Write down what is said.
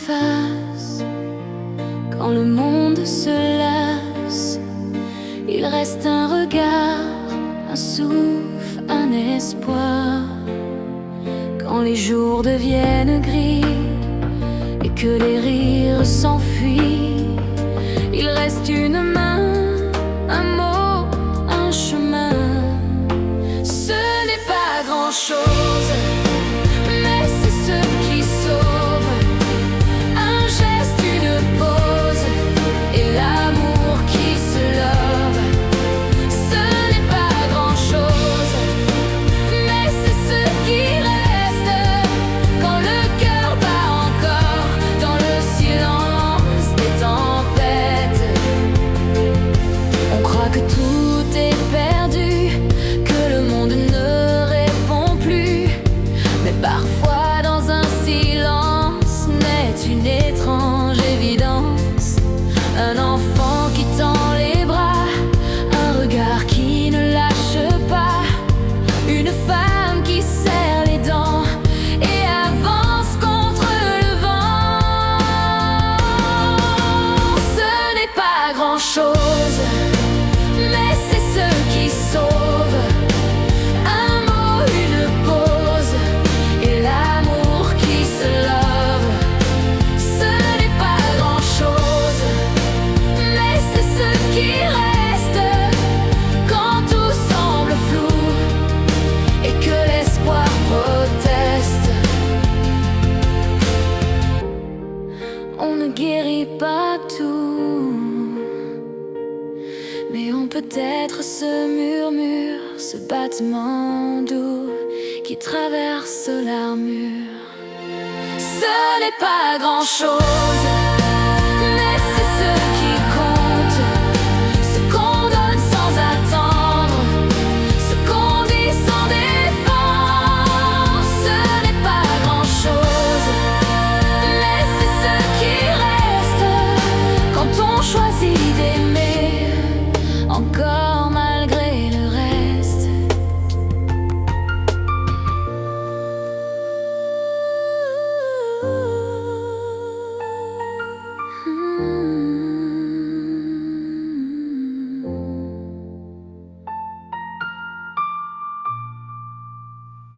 face. Quand le monde se lasse, il reste un regard, un souffle, un espoir. Quand les jours deviennent gris et que les rires s'enfuient, il reste une main, un mot, un chemin. Ce n'est pas grand-chose, mais c'est ce qui sauve. Un geste, une pause et l'amour qui se love. Ce n'est pas grand-chose, mais c'est ce qui reste quand le cœur bat encore dans le silence des tempêtes. On croit que tout est perdu, que le monde ne répond plus, mais parfois dans un silence naît une étrange évidence. Un enfant qui tend les bras, un regard qui ne lâche pas, une femme qui serre les dents et avance contre le vent. Ce n'est pas grand-chose, mais c'est ce qui sauve. Un mot, une pause et l'amour qui se love. Ce n'est pas grand-chose, mais c'est ce qui reste quand tout semble flou et que l'espoir proteste. On ne guérit pas tout, mais on peut être ce murmure, ce battement doux qui traverse l'armure. Ce n'est pas grand-chose,